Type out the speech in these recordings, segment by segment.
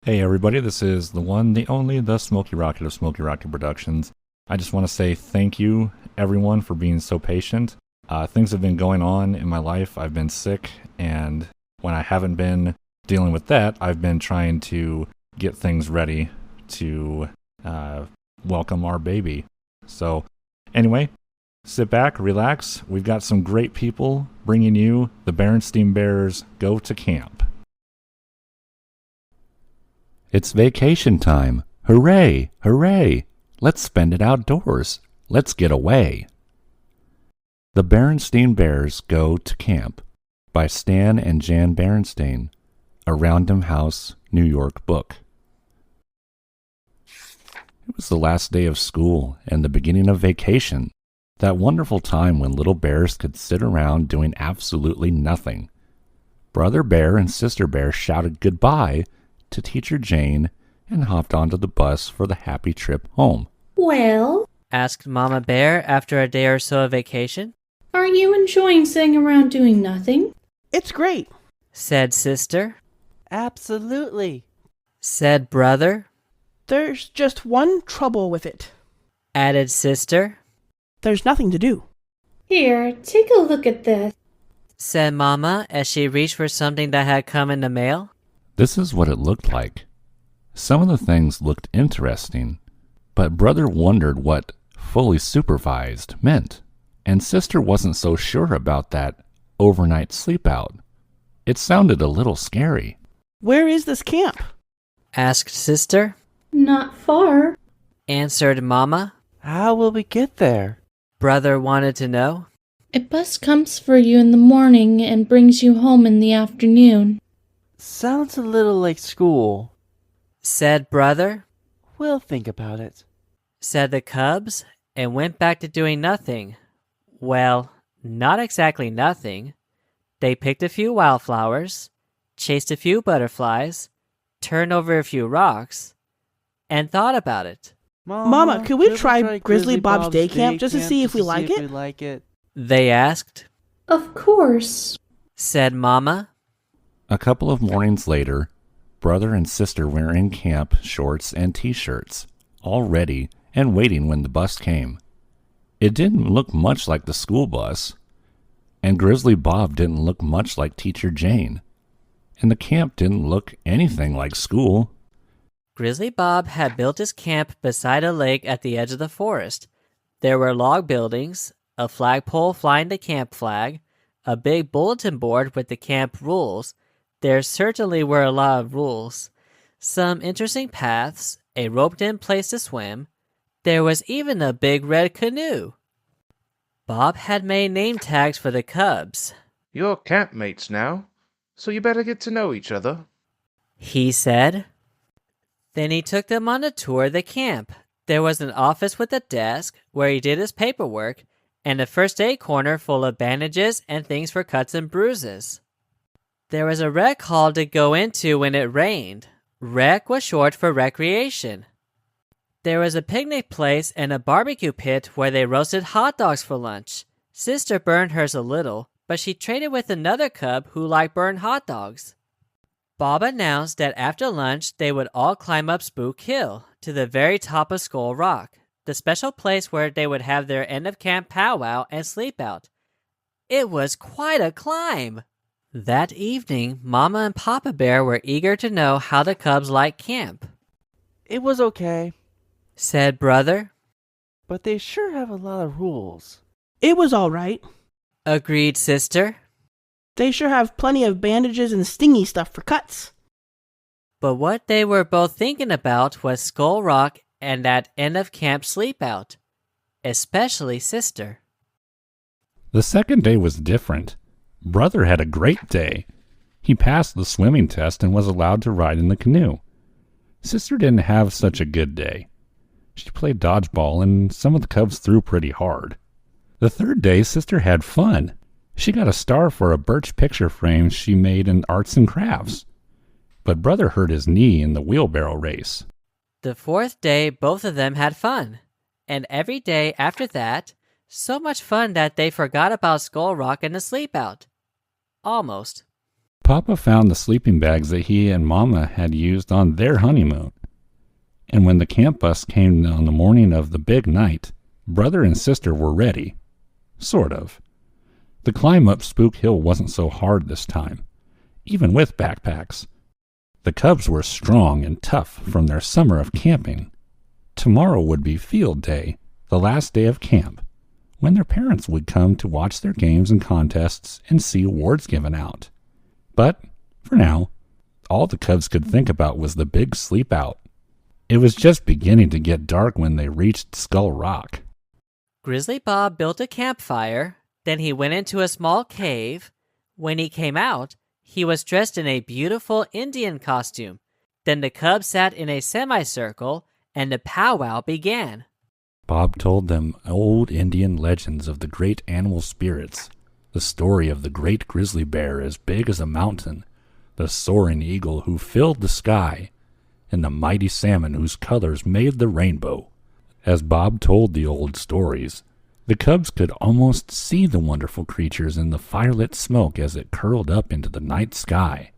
Hey everybody, this is the one, the only, the Smokey Rocket of Smokey Rockey Productions. I just want to say thank you, everyone, for being so patient. Things have been going on in my life. I've been sick, and when I haven't been dealing with that, I've been trying to get things ready to welcome our baby. So, anyway, sit back, relax. We've got some great people bringing you the Berenstain Bears Go to Camp. It's vacation time. Hooray! Hooray! Let's spend it outdoors. Let's get away. The Berenstain Bears Go to Camp by Stan and Jan Berenstain, a Random House, New York book. It was the last day of school and the beginning of vacation, that wonderful time when little bears could sit around doing absolutely nothing. Brother Bear and Sister Bear shouted goodbye to Teacher Jane and hopped onto the bus for the happy trip home. Well, asked Mama Bear after a day or so of vacation. Are you enjoying sitting around doing nothing? It's great, said Sister. Absolutely, said Brother. There's just one trouble with it, added Sister. There's nothing to do. Here, take a look at this, said Mama as she reached for something that had come in the mail. This is what it looked like. Some of the things looked interesting, but Brother wondered what fully supervised meant, and Sister wasn't so sure about that overnight sleep out. It sounded a little scary. Where is this camp? Asked Sister. Not far, answered Mama. How will we get there? Brother wanted to know. A bus comes for you in the morning and brings you home in the afternoon. Sounds a little like school, said Brother. We'll think about it, said the cubs, and went back to doing nothing. Well, not exactly nothing. They picked a few wildflowers, chased a few butterflies, turned over a few rocks, and thought about it. Mama, could we try Grizzly Bob's day camp just to see if we like it? They asked. Of course, said Mama. A couple of mornings later, Brother and Sister were in camp shorts and t-shirts, all ready and waiting when the bus came. It didn't look much like the school bus, and Grizzly Bob didn't look much like Teacher Jane, and the camp didn't look anything like school. Grizzly Bob had built his camp beside a lake at the edge of the forest. There were log buildings, a flagpole flying the camp flag, a big bulletin board with the camp rules. There certainly were a lot of rules. Some interesting paths, a roped-in place to swim. There was even a big red canoe. Bob had made name tags for the cubs. You're campmates now, so you better get to know each other, he said. Then he took them on a tour of the camp. There was an office with a desk where he did his paperwork, and a first aid corner full of bandages and things for cuts and bruises. There was a rec hall to go into when it rained. Rec was short for recreation. There was a picnic place and a barbecue pit where they roasted hot dogs for lunch. Sister burned hers a little, but she traded with another cub who liked burned hot dogs. Bob announced that after lunch they would all climb up Spook Hill to the very top of Skull Rock, the special place where they would have their end-of-camp powwow and sleep out. It was quite a climb! That evening, Mama and Papa Bear were eager to know how the cubs liked camp. It was okay, said Brother. But they sure have a lot of rules. It was all right. Agreed Sister. They sure have plenty of bandages and stingy stuff for cuts. But what they were both thinking about was Skull Rock and that end-of-camp sleep-out. Especially Sister. The second day was different. Brother had a great day. He passed the swimming test and was allowed to ride in the canoe. Sister didn't have such a good day. She played dodgeball and some of the cubs threw pretty hard. The third day, Sister had fun. She got a star for a birch picture frame she made in arts and crafts. But Brother hurt his knee in the wheelbarrow race. The fourth day, both of them had fun. And every day after that, so much fun that they forgot about Skull Rock and the sleep out. Almost. Papa found the sleeping bags that he and Mama had used on their honeymoon. And when the camp bus came on the morning of the big night, brother and sister were ready. Sort of. The climb up Spook Hill wasn't so hard this time, even with backpacks. The cubs were strong and tough from their summer of camping. Tomorrow would be field day, the last day of camp, when their parents would come to watch their games and contests and see awards given out. But, for now, all the cubs could think about was the big sleep out. It was just beginning to get dark when they reached Skull Rock. Grizzly Bob built a campfire, then he went into a small cave. When he came out, he was dressed in a beautiful Indian costume. Then the cubs sat in a semicircle, and the powwow began. Bob told them old Indian legends of the great animal spirits, the story of the great grizzly bear as big as a mountain, the soaring eagle who filled the sky, and the mighty salmon whose colors made the rainbow. As Bob told the old stories, the cubs could almost see the wonderful creatures in the firelit smoke as it curled up into the night sky.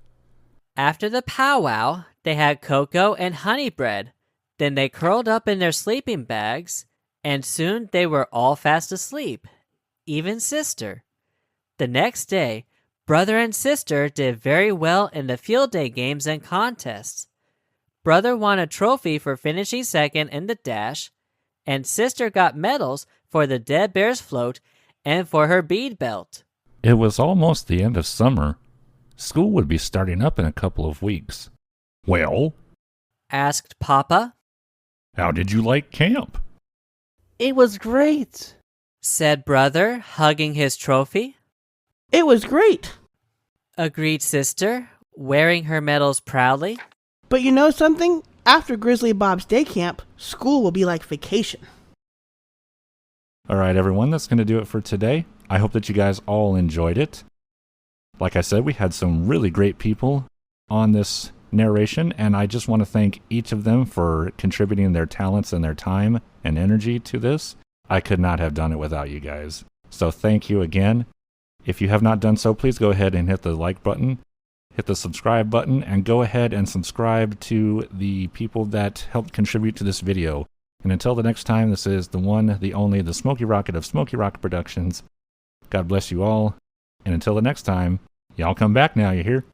After the powwow, they had cocoa and honey bread. Then they curled up in their sleeping bags, and soon they were all fast asleep, even sister. The next day, brother and sister did very well in the field day games and contests. Brother won a trophy for finishing second in the dash, and sister got medals for the Dead Bear's float and for her bead belt. It was almost the end of summer. School would be starting up in a couple of weeks. Well, asked Papa. How did you like camp? It was great, said brother, hugging his trophy. It was great, agreed sister, wearing her medals proudly. But you know something? After Grizzly Bob's day camp, school will be like vacation. All right, everyone, that's going to do it for today. I hope that you guys all enjoyed it. Like I said, we had some really great people on this narration, and I just want to thank each of them for contributing their talents and their time and energy to this. I could not have done it without you guys. So thank you again. If you have not done so, please go ahead and hit the like button, hit the subscribe button, and go ahead and subscribe to the people that helped contribute to this video. And until the next time, this is the one, the only, the Smokey Rocket of Smokey Rockey Productions. God bless you all. And until the next time, y'all come back now, you hear?